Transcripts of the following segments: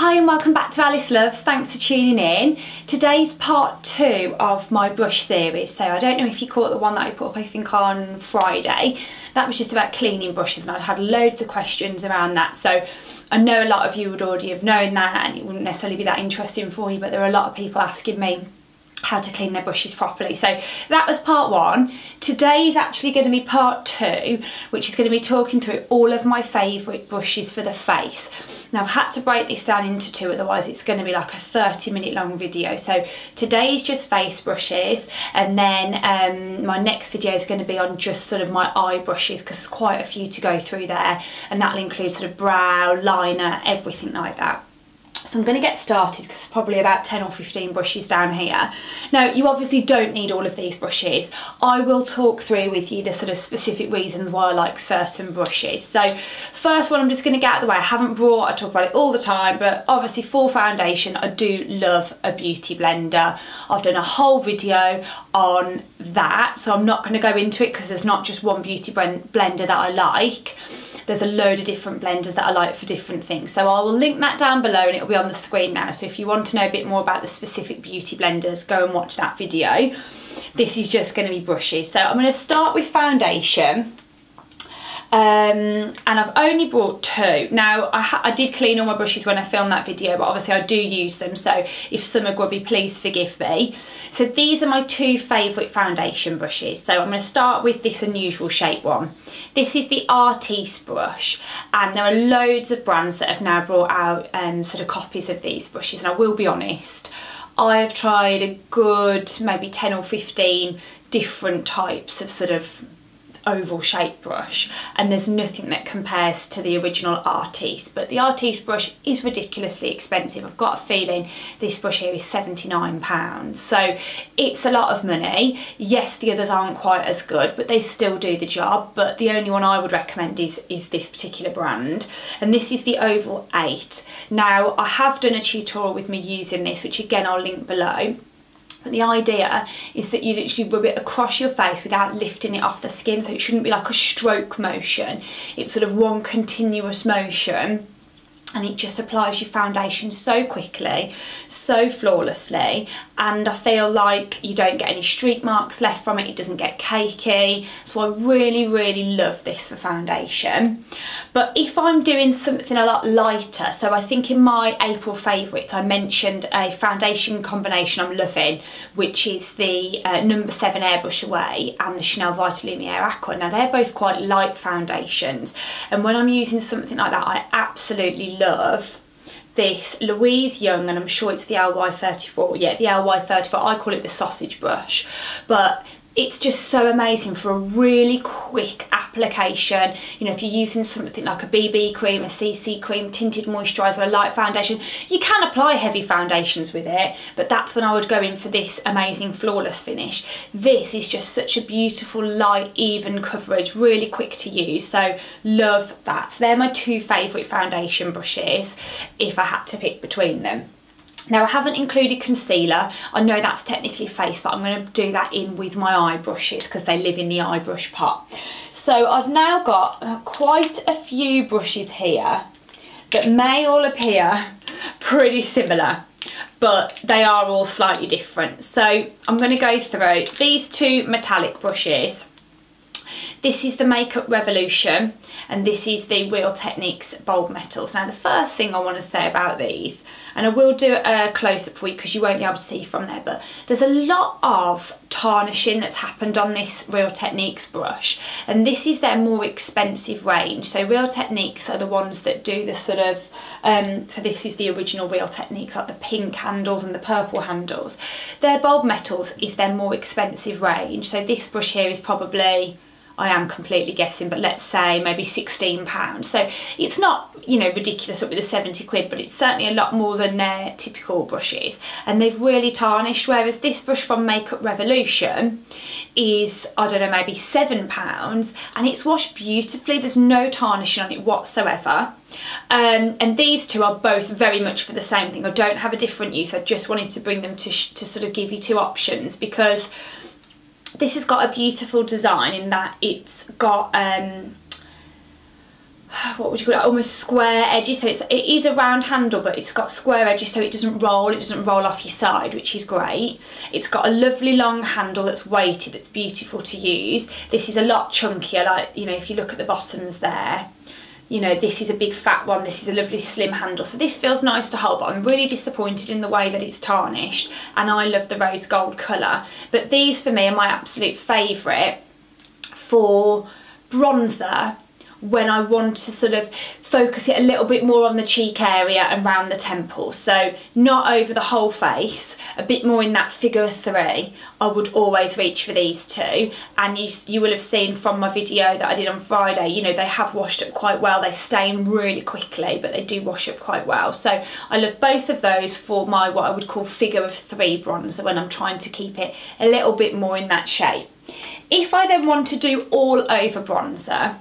Hi and welcome back to Alice Loves, thanks for tuning in. Today's part 2 of my brush series. So I don't know if you caught the one that I put up I think on Friday. That was just about cleaning brushes and I'd had loads of questions around that. So I know a lot of you would already have known that and it wouldn't necessarily be that interesting for you, but there are a lot of people asking me how to clean their brushes properly. So that was part 1. Today is actually going to be part 2, which is going to be talking through all of my favourite brushes for the face. Now I've had to break this down into 2, otherwise it's going to be like a 30-minute long video. So today is just face brushes, and then my next video is going to be on just sort of my eye brushes, because there's quite a few to go through there, and that'll include sort of brow, liner, everything like that. So I'm going to get started because there's probably about 10 or 15 brushes down here. Now you obviously don't need all of these brushes. I will talk through with you the sort of specific reasons why I like certain brushes. So first one I'm just going to get out of the way. I haven't brought, I talk about it all the time, but obviously for foundation I do love a beauty blender. I've done a whole video on that, so I'm not going to go into it because there's not just one beauty blender that I like. There's a load of different blenders that I like for different things. So I will link that down below and it'll be on the screen now. So if you want to know a bit more about the specific beauty blenders, go and watch that video. This is just going to be brushes. So I'm going to start with foundation. And I've only brought 2. Now I did clean all my brushes when I filmed that video, but obviously I do use them, so if some are grubby please forgive me. So these are my 2 favourite foundation brushes. So I'm going to start with this unusual shape one. This is the Artis brush, and there are loads of brands that have now brought out sort of copies of these brushes, and I will be honest, I have tried a good maybe 10 or 15 different types of sort of oval shaped brush, and there's nothing that compares to the original Artis. But the Artis brush is ridiculously expensive. I've got a feeling this brush here is £79, so it's a lot of money. Yes, the others aren't quite as good, but they still do the job. But the only one I would recommend is this particular brand, and this is the Oval 8. Now I have done a tutorial with me using this, which again I'll link below. But the idea is that you literally rub it across your face without lifting it off the skin, so it shouldn't be like a stroke motion. It's sort of one continuous motion, and it just applies your foundation so quickly, so flawlessly, and I feel like you don't get any streak marks left from it. It doesn't get cakey, so I really love this for foundation. But if I'm doing something a lot lighter, so I think in my April favourites I mentioned a foundation combination I'm loving, which is the number 7 Airbrush Away and the Chanel Vita Lumiere Aqua. Now they're both quite light foundations, and when I'm using something like that I absolutely love this Louise Young, and I'm sure it's the LY34, yeah, the LY34, I call it the sausage brush, but it's just so amazing for a really quick application. You know, if you're using something like a BB cream, a CC cream, tinted moisturiser, a light foundation, you can apply heavy foundations with it, but that's when I would go in for this amazing flawless finish. This is just such a beautiful, light, even coverage, really quick to use, so love that. So they're my 2 favourite foundation brushes if I had to pick between them. Now I haven't included concealer. I know that's technically face, but I'm going to do that in with my eye brushes because they live in the eye brush pot. So I've now got quite a few brushes here that may all appear pretty similar, but they are all slightly different. So I'm going to go through these 2 metallic brushes. This is the Makeup Revolution, and this is the Real Techniques Bold Metals. Now the first thing I want to say about these, and I will do a close-up for you because you won't be able to see from there, but there's a lot of tarnishing that's happened on this Real Techniques brush, and this is their more expensive range. So Real Techniques are the ones that do the sort of, so this is the original Real Techniques, like the pink handles and the purple handles. Their Bold Metals is their more expensive range, so this brush here is probably, I am completely guessing, but let's say maybe £16. So it's not, you know, ridiculous up with the 70 quid, but it's certainly a lot more than their typical brushes. And they've really tarnished, whereas this brush from Makeup Revolution is, I don't know, maybe £7, and it's washed beautifully. There's no tarnishing on it whatsoever. And these 2 are both very much for the same thing. I don't have a different use. I just wanted to bring them to sort of give you 2 options, because this has got a beautiful design in that it's got what would you call it, almost square edges, so it is a round handle but it's got square edges so it doesn't roll off your side, which is great. It's got a lovely long handle that's weighted, it's beautiful to use. This is a lot chunkier, like, you know, if you look at the bottoms there, you know, this is a big fat one, this is a lovely slim handle, so this feels nice to hold, but I'm really disappointed in the way that it's tarnished, and I love the rose gold colour. But these for me are my absolute favourite for bronzer when I want to sort of focus it a little bit more on the cheek area and round the temples. So not over the whole face, a bit more in that figure of 3. I would always reach for these two. And you will have seen from my video that I did on Friday, you know, they have washed up quite well. They stain really quickly, but they do wash up quite well. So I love both of those for my, what I would call figure of 3 bronzer, when I'm trying to keep it a little bit more in that shape. If I then want to do all over bronzer,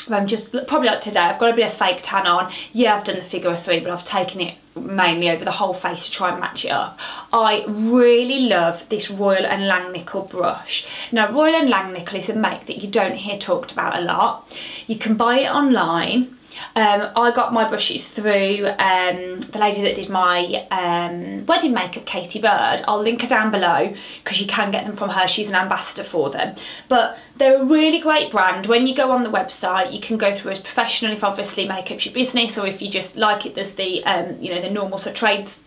I'm just, probably like today, I've got a bit of fake tan on. Yeah, I've done the figure of 3, but I've taken it mainly over the whole face to try and match it up. I really love this Royal and Langnickel brush. Now, Royal and Langnickel is a make that you don't hear talked about a lot. You can buy it online. I got my brushes through the lady that did my wedding makeup, Katie Bird. I'll link her down below because you can get them from her. She's an ambassador for them. But they're a really great brand. When you go on the website, you can go through as professional if obviously makeup's your business, or if you just like it as the you know, the normal sort of trades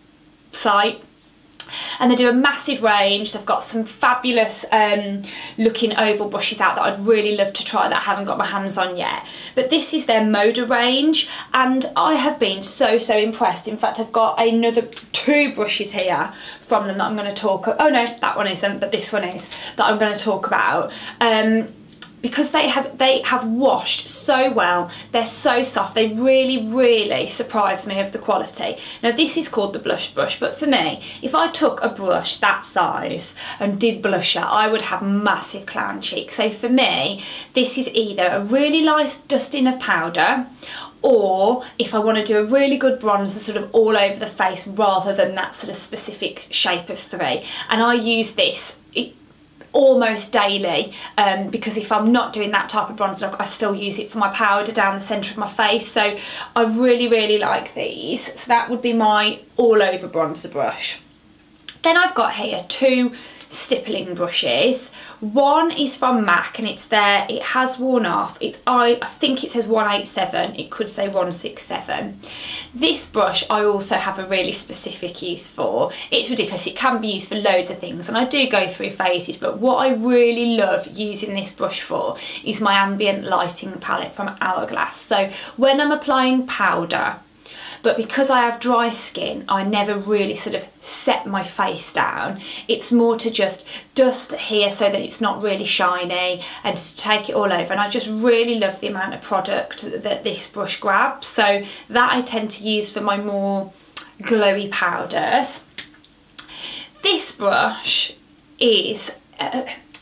site. And they do a massive range. They've got some fabulous looking oval brushes out that I'd really love to try that I haven't got my hands on yet. But this is their Moda range, and I have been so impressed. In fact, I've got another 2 brushes here from them that I'm going to talk about. Oh no, that one isn't, but this one is, that I'm going to talk about. Because they have washed so well, they're so soft, they really surprise me of the quality. Now this is called the blush brush, but for me, if I took a brush that size and did blusher, I would have massive clown cheeks. So for me, this is either a really nice dusting of powder, or if I want to do a really good bronzer sort of all over the face rather than that sort of specific shape of 3. And I use this almost daily, because if I'm not doing that type of bronzer look, I still use it for my powder down the centre of my face. So I really like these. So that would be my all over bronzer brush. Then I've got here 2 stippling brushes. One is from MAC and it's there, it has worn off. I think it says 187, it could say 167. This brush I also have a really specific use for. It's ridiculous, it can be used for loads of things and I do go through phases, but what I really love using this brush for is my ambient lighting palette from Hourglass. So when I'm applying powder, but because I have dry skin, I never really sort of set my face down. It's more to just dust here so that it's not really shiny and just take it all over. And I just really love the amount of product that this brush grabs. So that I tend to use for my more glowy powders. This brush is,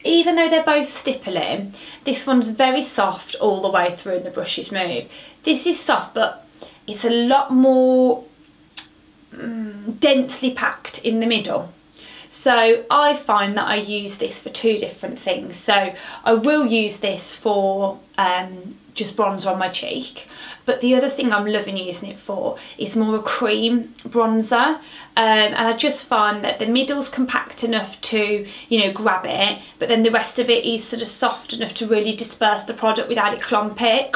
even though they're both stippling, this one's very soft all the way through and the brushes move. This is soft, but it's a lot more densely packed in the middle. So I find that I use this for 2 different things. So I will use this for just bronzer on my cheek, but the other thing I'm loving using it for is more a cream bronzer, and I just find that the middle's compact enough to, you know, grab it, but then the rest of it is sort of soft enough to really disperse the product without it clumping.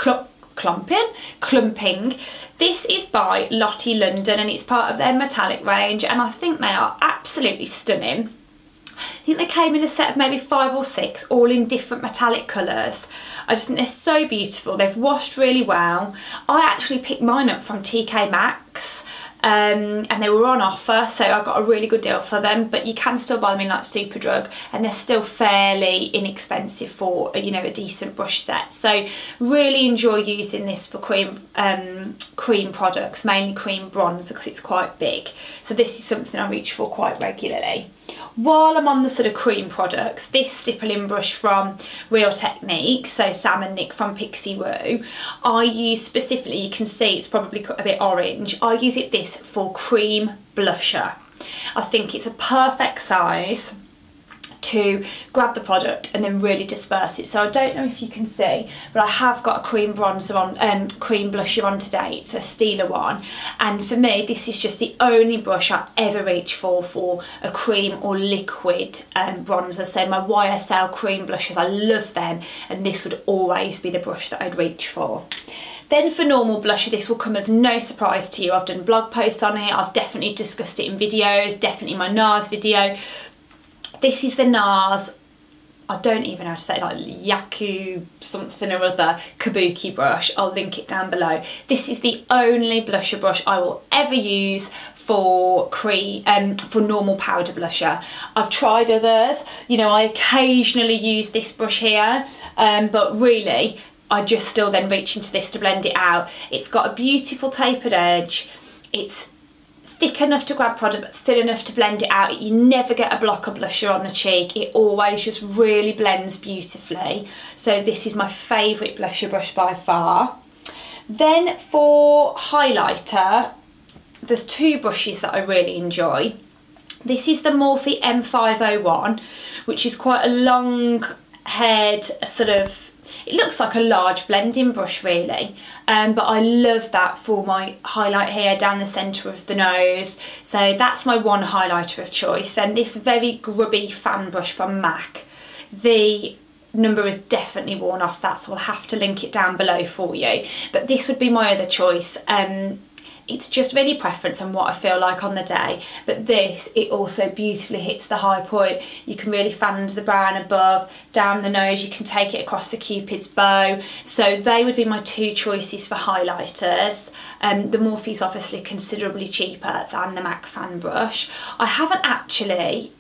This is by Lottie London and it's part of their metallic range, and I think they are absolutely stunning. I think they came in a set of maybe 5 or 6, all in different metallic colours. I just think they're so beautiful. They've washed really well. I actually picked mine up from TK Maxx, and they were on offer, so I got a really good deal for them, but you can still buy them in like Superdrug and they're still fairly inexpensive for, you know, a decent brush set. So really enjoy using this for cream products, mainly cream bronzer, because it's quite big. So this is something I reach for quite regularly. While I'm on the sort of cream products, this stippling brush from Real Technique, so Sam and Nick from Pixie Woo, I use specifically, you can see it's probably a bit orange, I use this for cream blusher. I think it's a perfect size. to grab the product and then really disperse it. So I don't know if you can see, but I have got a cream bronzer on, cream blusher on today. It's a Stila one, and for me this is just the only brush I ever reach for a cream or liquid bronzer. So my YSL cream blushes, I love them, and this would always be the brush that I'd reach for. Then for normal blusher, this will come as no surprise to you. I've done blog posts on it, I've definitely discussed it in videos, definitely my Nars video. This is the Nars, I don't even know how to say it, like Yachiyo something or other kabuki brush. I'll link it down below. This is the only blusher brush I will ever use for normal powder blusher. I've tried others, you know, I occasionally use this brush here, but really I just still then reach into this to blend it out. It's got a beautiful tapered edge, it's thick enough to grab product but thin enough to blend it out. You never get a block of blusher on the cheek, it always just really blends beautifully. So this is my favourite blusher brush by far. Then for highlighter, there's two brushes that I really enjoy. This is the Morphe M501, which is quite a long haired sort of, it looks like a large blending brush really, but I love that for my highlight here down the centre of the nose. So that's my one highlighter of choice. Then this very grubby fan brush from MAC. The number is definitely worn off that, so I'll have to link it down below for you. But this would be my other choice. It's just really preference and what I feel like on the day, but this, it also beautifully hits the high point. You can really fan the brow and above, down the nose, you can take it across the Cupid's bow. So they would be my two choices for highlighters. The Morphe's obviously considerably cheaper than the MAC fan brush. I haven't actually,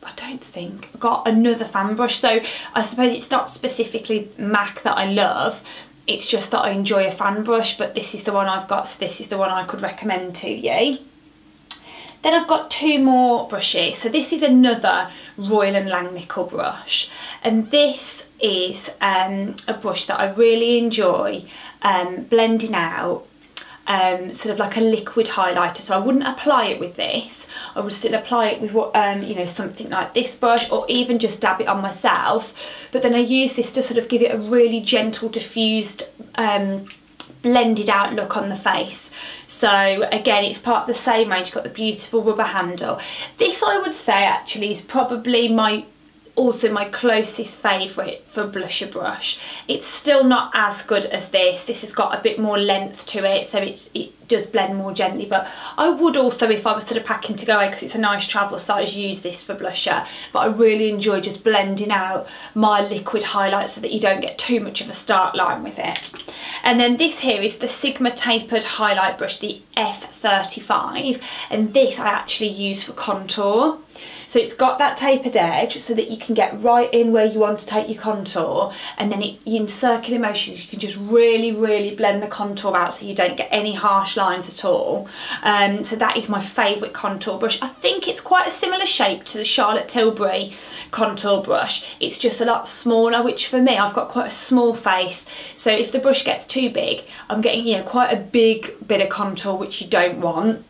I don't think, got another fan brush, so I suppose it's not specifically MAC that I love, it's just that I enjoy a fan brush, but this is the one I've got, so this is the one I could recommend to you. Then I've got two more brushes. So this is another Royal and Langnickel brush, and this is a brush that I really enjoy blending out sort of like a liquid highlighter. So I wouldn't apply it with this, I would still apply it with what you know, something like this brush, or even just dab it on myself, but then I use this to sort of give it a really gentle diffused blended out look on the face. So again, it's part of the same range, it's got the beautiful rubber handle. This I would say actually is probably also my closest favourite for blusher brush. It's still not as good as this. This has got a bit more length to it, so it does blend more gently, but I would also, if I was sort of packing to go away, because it's a nice travel size, use this for blusher. But I really enjoy just blending out my liquid highlight so that you don't get too much of a start line with it. And then this here is the Sigma tapered highlight brush, the F35, and this I actually use for contour. So it's got that tapered edge so that you can get right in where you want to take your contour, and then in circular motions you can just really, really blend the contour out so you don't get any harsh lines at all. So that is my favourite contour brush. I think it's quite a similar shape to the Charlotte Tilbury contour brush. It's just a lot smaller, which for me, I've got quite a small face, so if the brush gets too big, I'm getting, you know, quite a big bit of contour, which you don't want.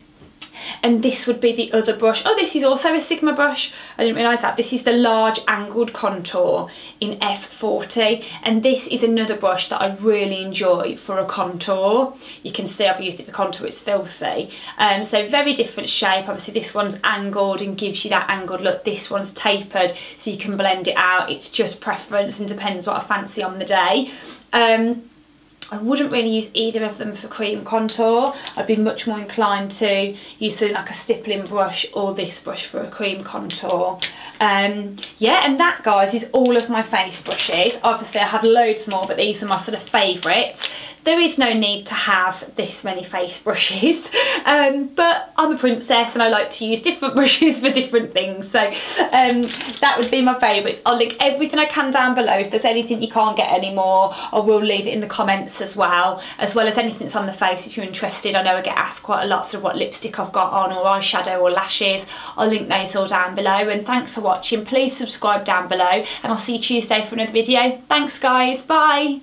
And this would be the other brush. Oh, this is also a Sigma brush. I didn't realise that. This is the large angled contour in F40. And this is another brush that I really enjoy for a contour. You can see I've used it for contour, it's filthy. So very different shape. Obviously this one's angled and gives you that angled look. This one's tapered so you can blend it out. It's just preference and depends what I fancy on the day. I wouldn't really use either of them for cream contour. I'd be much more inclined to use something like a stippling brush or this brush for a cream contour. Yeah, and that, guys, is all of my face brushes. Obviously I have loads more, but these are my sort of favourites. There is no need to have this many face brushes, but I'm a princess and I like to use different brushes for different things. So that would be my favourites. I'll link everything I can down below. If there's anything you can't get anymore, I will leave it in the comments as well as anything that's on the face if you're interested. I know I get asked quite a lot sort of what lipstick I've got on, or eyeshadow or lashes. I'll link those all down below, and thanks for watching. Please subscribe down below and I'll see you Tuesday for another video. Thanks guys, bye.